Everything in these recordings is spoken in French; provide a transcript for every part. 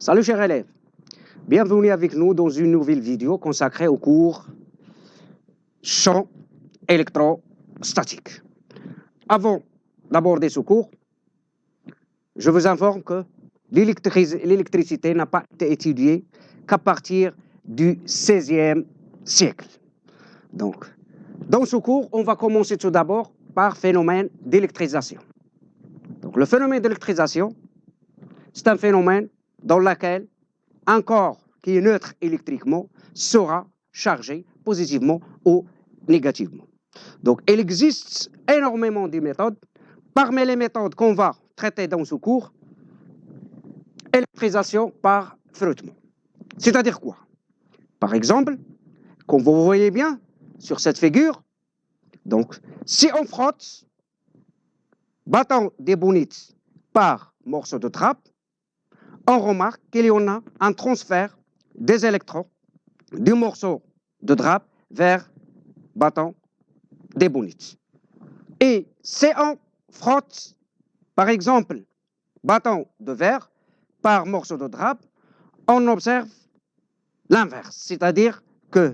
Salut chers élèves, bienvenue avec nous dans une nouvelle vidéo consacrée au cours champ électrostatique. Avant d'aborder ce cours, je vous informe que l'électricité n'a pas été étudiée qu'à partir du XVIe siècle. Donc, dans ce cours, on va commencer tout d'abord par phénomène d'électrisation. Donc, le phénomène d'électrisation, c'est un phénomène dans lequel un corps qui est neutre électriquement sera chargé positivement ou négativement. Donc, il existe énormément de méthodes. Parmi les méthodes qu'on va traiter dans ce cours, électrisation par frottement. C'est-à-dire quoi? Par exemple, comme vous voyez bien sur cette figure, donc, si on frotte bâton d'ébonite par morceau de trappe, on remarque qu'il y en a un transfert des électrons du morceau de drap vers bâton d'ébonite. Et si on frotte, par exemple, bâton de verre par morceau de drap, on observe l'inverse, c'est-à-dire que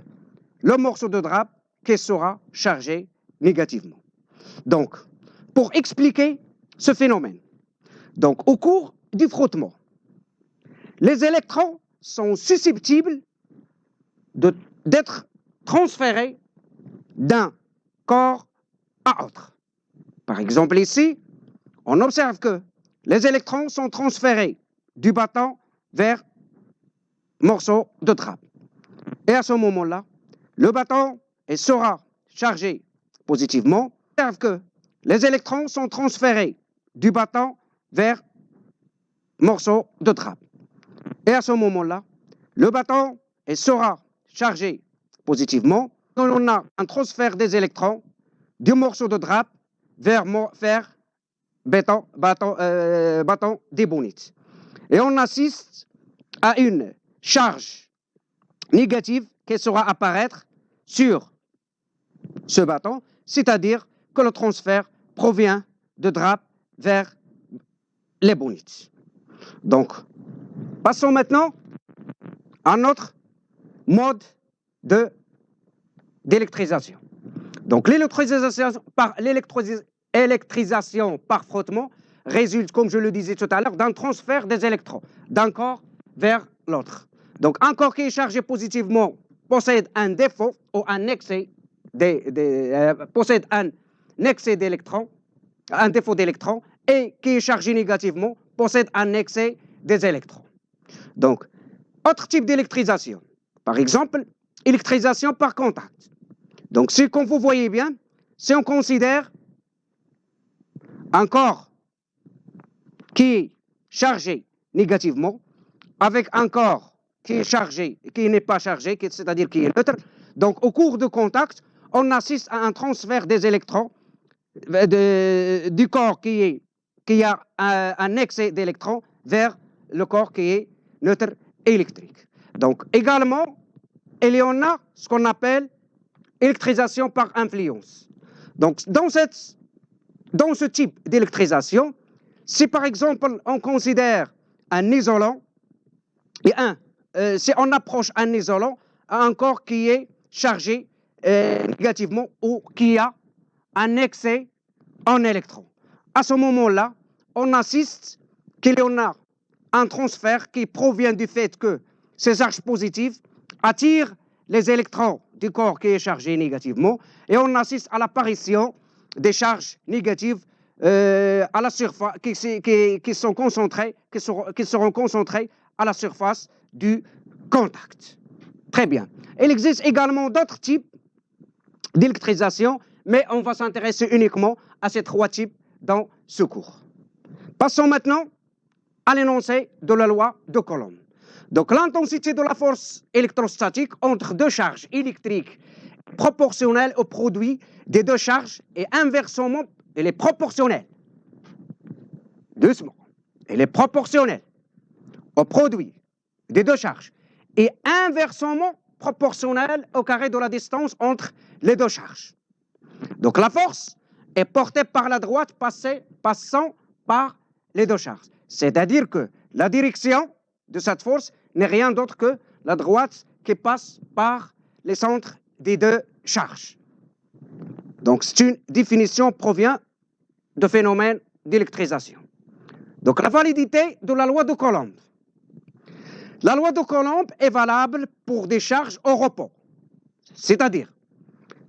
le morceau de drap qui sera chargé négativement. Donc, pour expliquer ce phénomène, donc au cours du frottement, les électrons sont susceptibles d'être transférés d'un corps à autre. Par exemple, ici, on observe que les électrons sont transférés du bâton vers morceau de trappe. Et à ce moment-là, le bâton sera chargé positivement. On observe que les électrons sont transférés du bâton vers morceau de trappe. Et à ce moment-là, le bâton sera chargé positivement. On a un transfert des électrons du morceau de drap vers bâton d'ébonite. Et on assiste à une charge négative qui sera apparaître sur ce bâton, c'est-à-dire que le transfert provient de drap vers l'ébonite. Donc, passons maintenant à notre mode d'électrisation. Donc, l'électrisation par frottement résulte, comme je le disais tout à l'heure, d'un transfert des électrons d'un corps vers l'autre. Donc, un corps qui est chargé positivement possède un défaut ou un excès d'électrons, un défaut d'électrons, et qui est chargé négativement possède un excès des électrons. Donc, autre type d'électrisation, par exemple, électrisation par contact. Donc, comme vous voyez bien, si on considère un corps qui est chargé négativement avec un corps qui est chargé, qui n'est pas chargé, c'est-à-dire qui est neutre, donc au cours de contact, on assiste à un transfert des électrons du corps qui a un excès d'électrons vers le corps qui est neutre électrique. Donc, également, il y en a ce qu'on appelle électrisation par influence. Donc, dans ce type d'électrisation, si par exemple on considère un isolant, si on approche un isolant à un corps qui est chargé négativement ou qui a un excès en électrons, à ce moment-là, on assiste qu'il y en a un transfert qui provient du fait que ces charges positives attirent les électrons du corps qui est chargé négativement et on assiste à l'apparition des charges négatives à la surface qui seront concentrées à la surface du contact. Très bien. Il existe également d'autres types d'électrisation, mais on va s'intéresser uniquement à ces trois types dans ce cours. Passons maintenant à l'énoncé de la loi de Coulomb. Donc, l'intensité de la force électrostatique entre deux charges électriques est proportionnelle au produit des deux charges et inversement, elle est proportionnelle. Doucement. Elle est proportionnelle au produit des deux charges et inversement proportionnelle au carré de la distance entre les deux charges. Donc, la force est portée par la droite passant par les deux charges. C'est-à-dire que la direction de cette force n'est rien d'autre que la droite qui passe par les centres des deux charges. Donc, c'est une définition provient de phénomène d'électrisation. Donc, la validité de la loi de Coulomb. La loi de Coulomb est valable pour des charges au repos. C'est-à-dire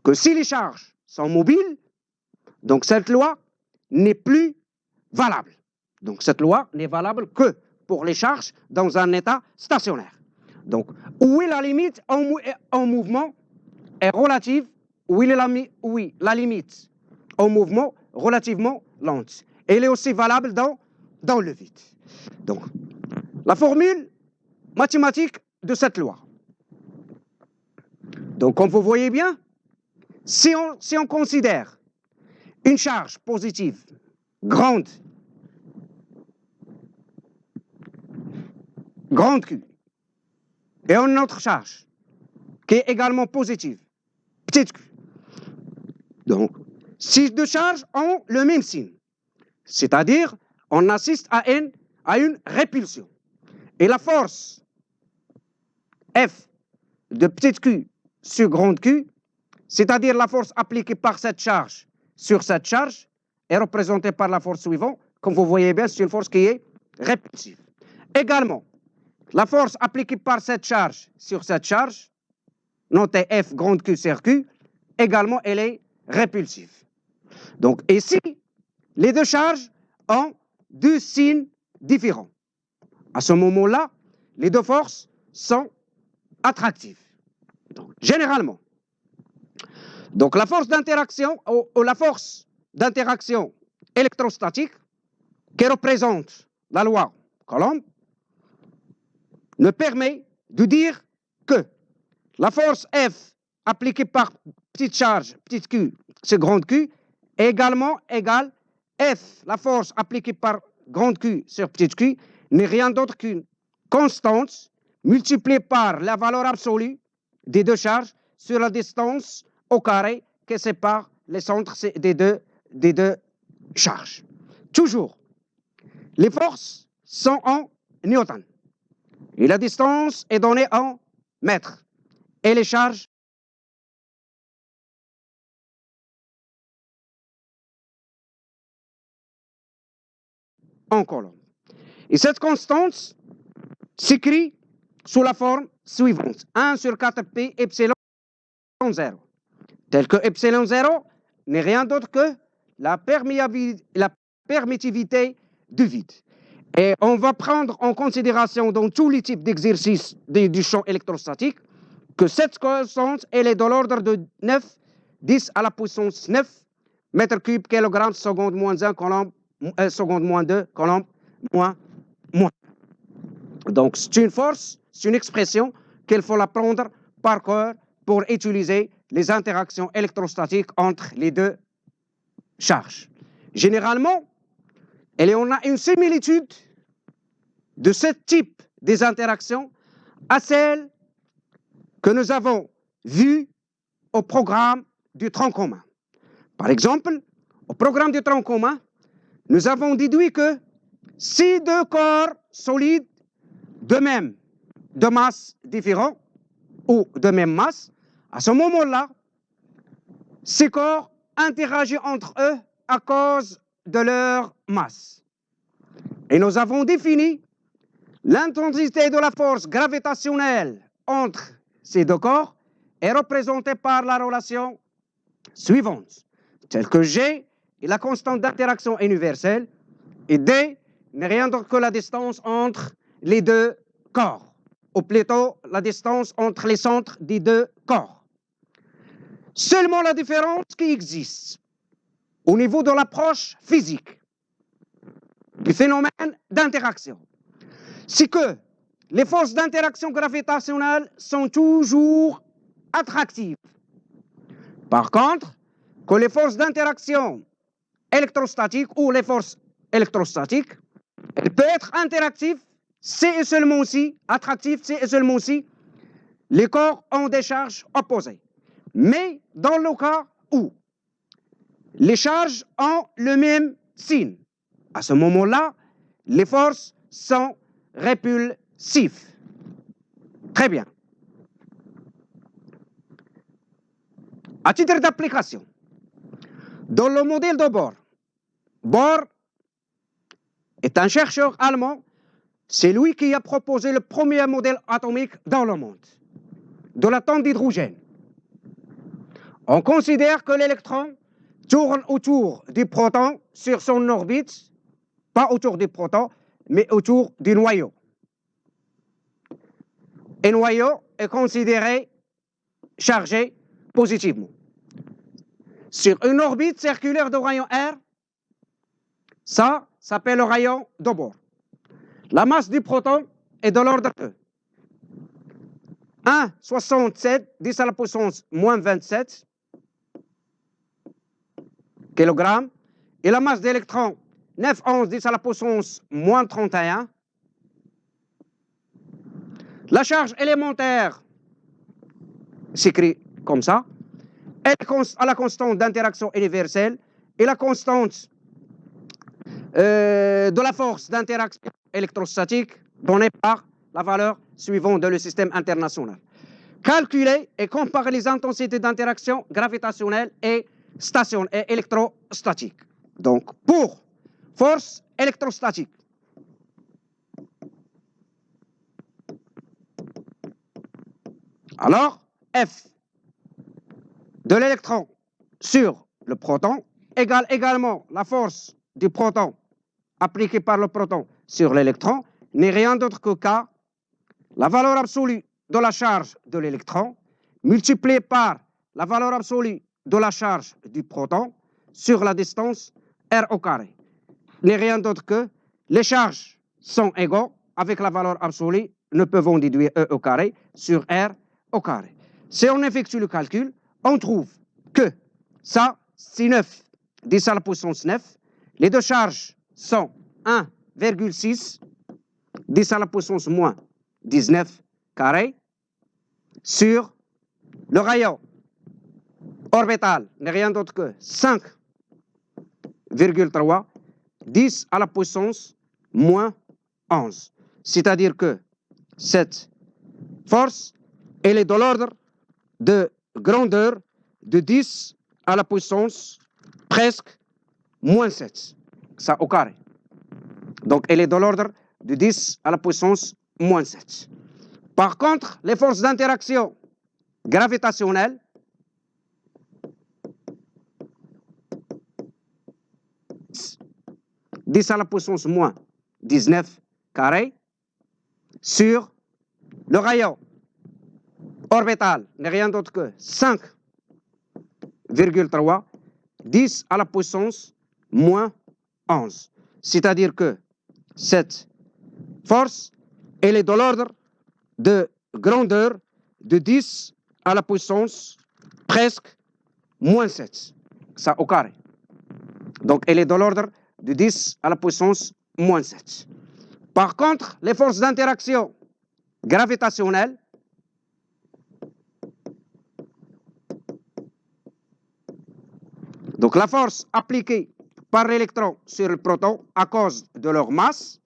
que si les charges sont mobiles, donc cette loi n'est plus valable. Donc, cette loi n'est valable que pour les charges dans un état stationnaire. Donc, où est la limite en mouvement est relative, où est la limite en mouvement relativement lente. Elle est aussi valable dans le vide. Donc, la formule mathématique de cette loi. Donc, comme vous voyez bien, si on considère une charge positive grande Q, et une autre charge qui est également positive, petite q. Donc, ces deux charges ont le même signe, c'est-à-dire on assiste à une répulsion. Et la force F de petite q sur grande q, c'est-à-dire la force appliquée par cette charge sur cette charge, est représentée par la force suivante. Comme vous voyez bien, c'est une force qui est répulsive. Également, la force appliquée par cette charge sur cette charge, notée F grande Q sur Q, également elle est répulsive. Donc ici, les deux charges ont deux signes différents. À ce moment-là, les deux forces sont attractives. Donc, généralement, donc la force d'interaction ou la force d'interaction électrostatique qui représente la loi Coulomb ne permet de dire que la force F appliquée par petite charge, petite q, c'est grande Q, est également égale F, la force appliquée par grande Q sur petite q, n'est rien d'autre qu'une constante multipliée par la valeur absolue des deux charges sur la distance au carré qui sépare les centres des deux charges. Toujours, les forces sont en newton. Et la distance est donnée en mètres. Et les charges en colonne. Et cette constante s'écrit sous la forme suivante. 1 sur 4pi epsilon 0. Tel que epsilon 0 n'est rien d'autre que la permittivité du vide. Et on va prendre en considération dans tous les types d'exercices du champ électrostatique que cette constante elle est de l'ordre de 9, 10 à la puissance 9 mètres cubes, kilogrammes, seconde moins 1, coulomb, seconde moins 2, coulomb, moins. Donc c'est une force, c'est une expression qu'il faut l'apprendre par cœur pour utiliser les interactions électrostatiques entre les deux charges. Généralement, on a une similitude de ce type des interactions à celle que nous avons vue au programme du tronc commun. Par exemple, au programme du tronc commun, nous avons déduit que si deux corps solides de masse différente ou de même masse, à ce moment-là, ces corps interagissent entre eux à cause de leur masse. Et nous avons défini l'intensité de la force gravitationnelle entre ces deux corps est représentée par la relation suivante, telle que G est la constante d'interaction universelle et D n'est rien d'autre que la distance entre les deux corps, ou plutôt la distance entre les centres des deux corps. Seulement la différence qui existe au niveau de l'approche physique du phénomène d'interaction, c'est que les forces d'interaction gravitationnelle sont toujours attractives. Par contre, que les forces d'interaction électrostatiques ou les forces électrostatiques, elles peuvent être interactives, c'est et seulement si, attractives, c'est et seulement si les corps ont des charges opposées. Mais dans le cas où les charges ont le même signe, à ce moment-là, les forces sont répulsives. expansif. Très bien. À titre d'application, dans le modèle de Bohr, Bohr est un chercheur allemand, c'est lui qui a proposé le premier modèle atomique dans le monde, de l'atome d'hydrogène. On considère que l'électron tourne autour du proton sur son orbite, pas autour du proton, mais autour du noyau. Et le noyau est considéré chargé positivement. Sur une orbite circulaire de rayon R, ça s'appelle le rayon de Bohr. La masse du proton est de l'ordre de 1,67 10 à la puissance moins 27 kg, et la masse d'électrons 9,11 10 à la puissance moins 31. La charge élémentaire s'écrit comme ça, à la constante d'interaction universelle et la constante de la force d'interaction électrostatique donnée par la valeur suivante de le système international. Calculer et comparer les intensités d'interaction gravitationnelle et électrostatique. Donc, pour force électrostatique, alors F de l'électron sur le proton égale également la force du proton appliquée par le proton sur l'électron, n'est rien d'autre que K, la valeur absolue de la charge de l'électron, multipliée par la valeur absolue de la charge du proton sur la distance R au carré. N'est rien d'autre que les charges sont égaux avec la valeur absolue, ne peuvent déduire E au carré sur R au carré. Si on effectue le calcul, on trouve que ça, c'est 9, 10 à la puissance 9. Les deux charges sont 1,6, 10 à la puissance moins 19 carré, sur le rayon orbital, n'est rien d'autre que 5,3, 10 à la puissance moins 11. C'est-à-dire que cette force, elle est de l'ordre de grandeur de 10 à la puissance presque moins 7. Ça au carré. Donc, elle est de l'ordre de 10 à la puissance moins 7. Par contre, les forces d'interaction gravitationnelles « 10 à la puissance moins 19 carré sur le rayon orbital n'est rien d'autre que 5,3 10 à la puissance moins 11. C'est-à-dire que cette force, elle est de l'ordre de grandeur de 10 à la puissance presque moins 7. Ça au carré. Donc, elle est de l'ordre de 10 à la puissance moins 7. Par contre, les forces d'interaction gravitationnelles donc la force appliquée par l'électron sur le proton à cause de leur masse,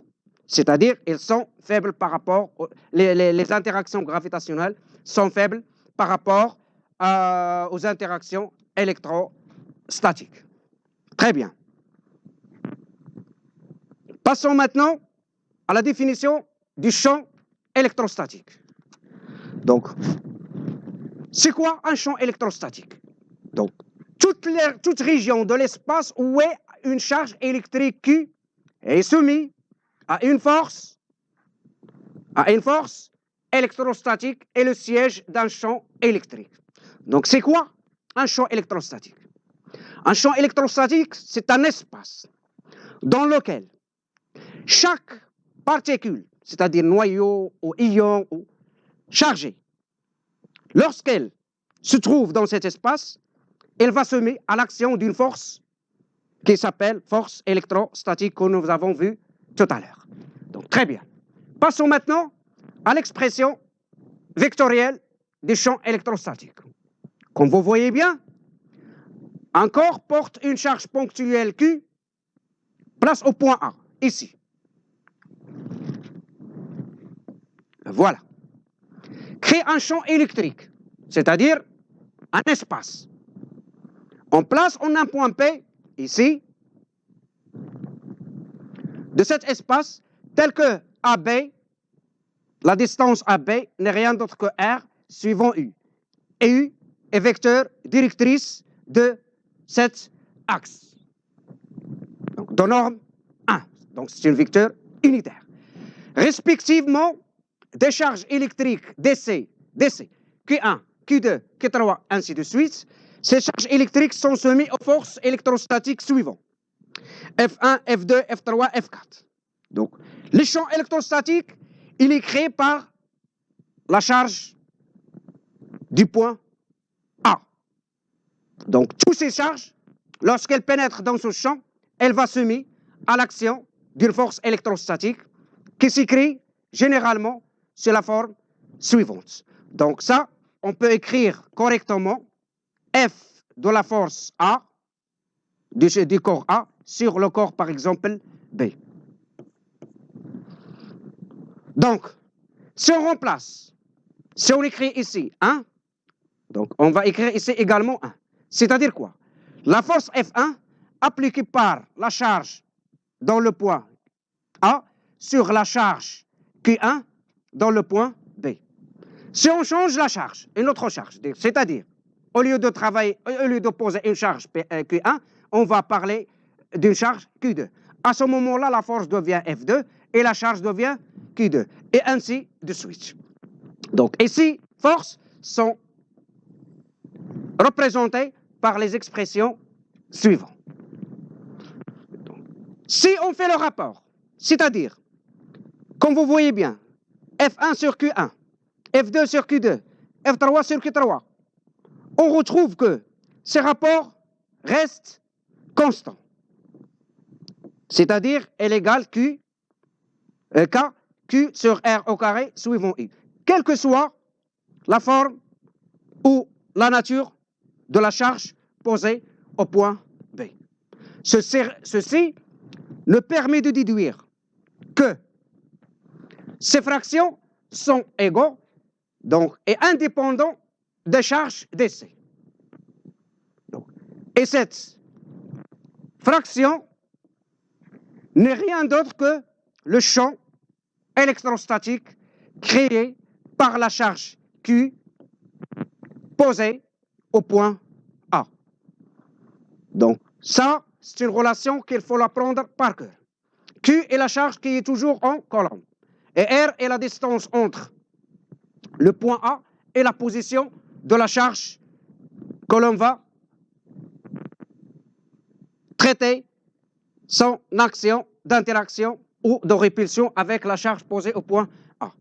c'est-à-dire ils sont faibles par rapport, les interactions gravitationnelles sont faibles par rapport aux interactions électrostatiques. Très bien. Passons maintenant à la définition du champ électrostatique. Donc, c'est quoi un champ électrostatique? Donc, toute région de l'espace où est une charge électrique Q est soumise à une force électrostatique et le siège d'un champ électrique. Donc, c'est quoi un champ électrostatique? Un champ électrostatique, c'est un espace dans lequel chaque particule, c'est-à-dire noyau ou ion ou chargé, lorsqu'elle se trouve dans cet espace, elle va se mettre à l'action d'une force qui s'appelle force électrostatique que nous avons vue tout à l'heure. Donc, très bien. Passons maintenant à l'expression vectorielle des champs électrostatiques. Comme vous voyez bien, un corps porte une charge ponctuelle Q, place au point A, ici. Voilà. Crée un champ électrique, c'est-à-dire un espace. On place en un point P, ici, de cet espace, tel que AB, la distance AB n'est rien d'autre que R suivant U. Et U est vecteur directrice de cet axe. Donc, de norme 1. Donc, c'est un vecteur unitaire. Respectivement, des charges électriques DC, Q1, Q2, Q3, ainsi de suite, ces charges électriques sont soumises aux forces électrostatiques suivantes. F1, F2, F3, F4. Donc, le champ électrostatique, il est créé par la charge du point A. Donc, toutes ces charges, lorsqu'elles pénètrent dans ce champ, elles vont soumettre à l'action d'une force électrostatique qui s'écrit généralement sur la forme suivante. Donc ça, on peut écrire correctement F de la force A, du corps A, sur le corps, par exemple, B. Donc, si on remplace, si on écrit ici 1, donc on va écrire ici également 1. C'est-à-dire quoi? La force F1 appliquée par la charge dans le point A sur la charge Q1 dans le point B. Si on change la charge, une autre charge, c'est-à-dire au lieu de poser une charge Q1, on va parler d'une charge Q2. À ce moment-là, la force devient F2 et la charge devient Q2, et ainsi de suite. Donc ici, forces sont représentées par les expressions suivantes. Si on fait le rapport, c'est-à-dire, comme vous voyez bien, F1 sur Q1, F2 sur Q2, F3 sur Q3, on retrouve que ces rapports restent constants. C'est-à-dire, L égale Q, K, Q sur R au carré suivant I. Quelle que soit la forme ou la nature de la charge posée au point B. Ceci nous permet de déduire que ces fractions sont égaux donc, et indépendants des charges DC. Et cette fraction n'est rien d'autre que le champ électrostatique créé par la charge Q posée au point A. Donc, ça, c'est une relation qu'il faut l'apprendre par cœur. Q est la charge qui est toujours en colonne. Et R est la distance entre le point A et la position de la charge que l'on va traiter son action d'interaction ou de répulsion avec la charge posée au point A.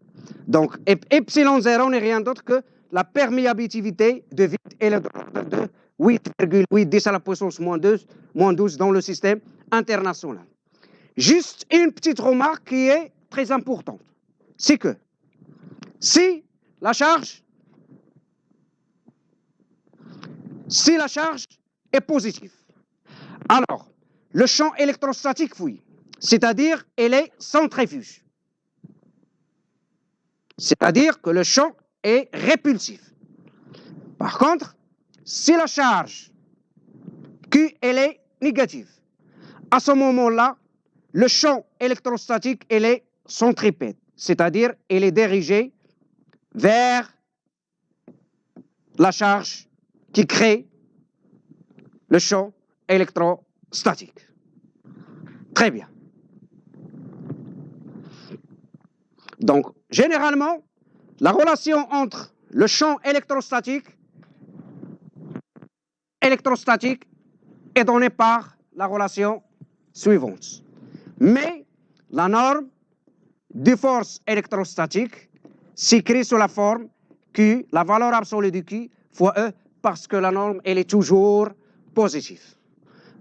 Donc, epsilon 0 n'est rien d'autre que la perméabilité de vide et le ordre de 8,8 10 à la puissance moins 12 dans le système international. Juste une petite remarque qui est très importante, c'est que si la charge est positive, alors le champ électrostatique fuit, c'est-à-dire elle est centrifuge. C'est-à-dire que le champ est répulsif. Par contre, si la charge Q elle est négative, à ce moment-là, le champ électrostatique elle est centripète, c'est-à-dire elle est dirigée vers la charge qui crée le champ électrostatique. Très bien. Donc, généralement, la relation entre le champ électrostatique est donnée par la relation suivante. Mais la norme de force électrostatique s'écrit sous la forme Q, la valeur absolue de Q, fois E, parce que la norme, elle est toujours positive.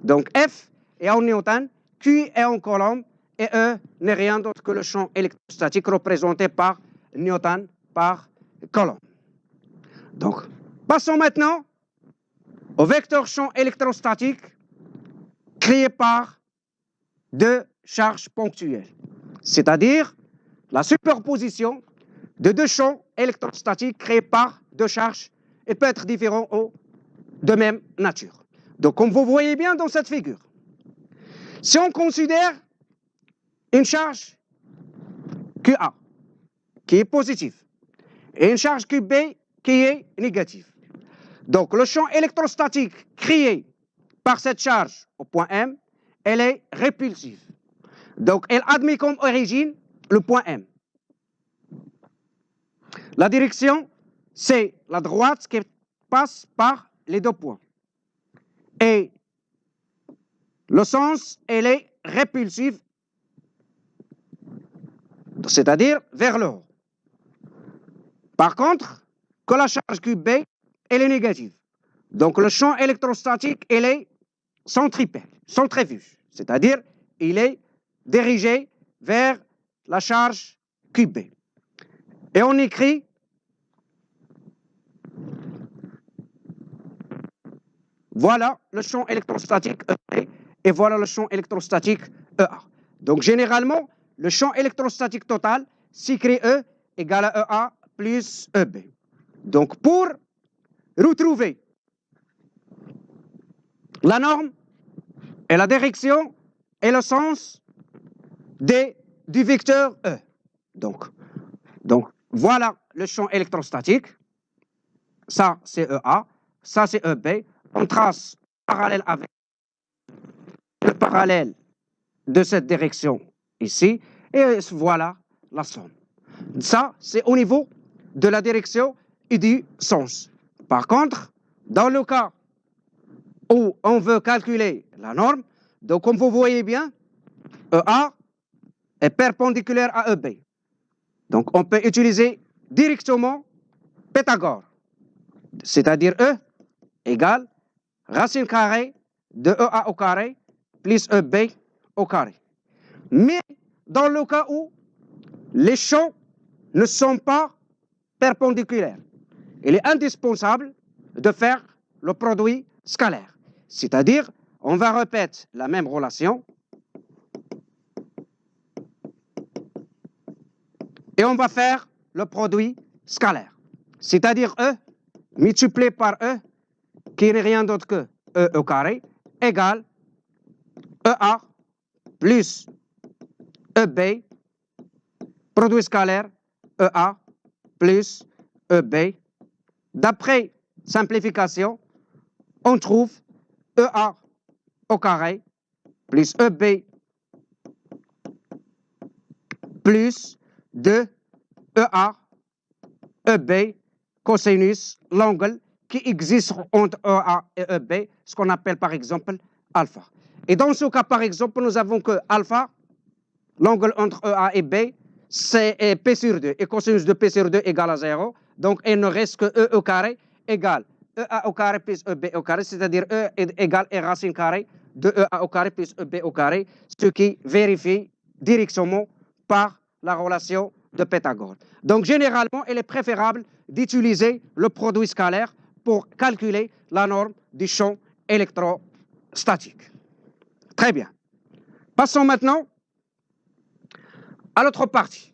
Donc, F est en newton, Q est en coulomb, et E n'est rien d'autre que le champ électrostatique représenté par newton par coulomb. Donc, passons maintenant au vecteur champ électrostatique créé par deux charges ponctuelles, c'est-à-dire la superposition de deux champs électrostatiques créés par deux charges et peut être différent ou de même nature. Donc, comme vous voyez bien dans cette figure, si on considère une charge QA qui est positive et une charge QB qui est négative, donc le champ électrostatique créé par cette charge au point M, elle est répulsive. Donc, elle admet comme origine le point M. La direction, c'est la droite qui passe par les deux points. Et le sens, elle est répulsive, c'est-à-dire vers le haut. Par contre, que la charge QB, elle est négative. Donc, le champ électrostatique, elle est centrifuge, c'est-à-dire il est dirigé vers la charge QB. Et on écrit voilà le champ électrostatique EB et voilà le champ électrostatique EA. Donc généralement, le champ électrostatique total s'écrit E égale à EA plus EB. Donc pour retrouver la norme et la direction et le sens du vecteur E. Donc voilà le champ électrostatique. Ça, c'est EA. Ça, c'est EB. On trace parallèle avec le parallèle de cette direction ici. Et voilà la somme. Ça, c'est au niveau de la direction et du sens. Par contre, dans le cas où on veut calculer la norme, donc comme vous voyez bien, EA est perpendiculaire à EB. Donc on peut utiliser directement Pythagore, c'est-à-dire E égale racine carrée de EA au carré plus EB au carré. Mais dans le cas où les champs ne sont pas perpendiculaires, il est indispensable de faire le produit scalaire. C'est-à-dire, on va répéter la même relation et on va faire le produit scalaire. C'est-à-dire E multiplié par E, qui n'est rien d'autre que E au carré, égale EA plus EB, produit scalaire EA plus EB. D'après simplification, on trouve EA au carré plus EB plus 2 EA EB cosinus l'angle qui existe entre EA et EB, ce qu'on appelle par exemple alpha. Et dans ce cas, par exemple, nous avons que alpha, l'angle entre EA et B, c'est P sur 2. Et cosinus de P sur 2 égale à 0. Donc, il ne reste que E au carré égale EA au carré plus EB au carré, c'est-à-dire E égale E racine carrée de EA au carré plus EB au carré, ce qui vérifie directement par la relation de Pythagore. Donc, généralement, il est préférable d'utiliser le produit scalaire pour calculer la norme du champ électrostatique. Très bien. Passons maintenant à l'autre partie.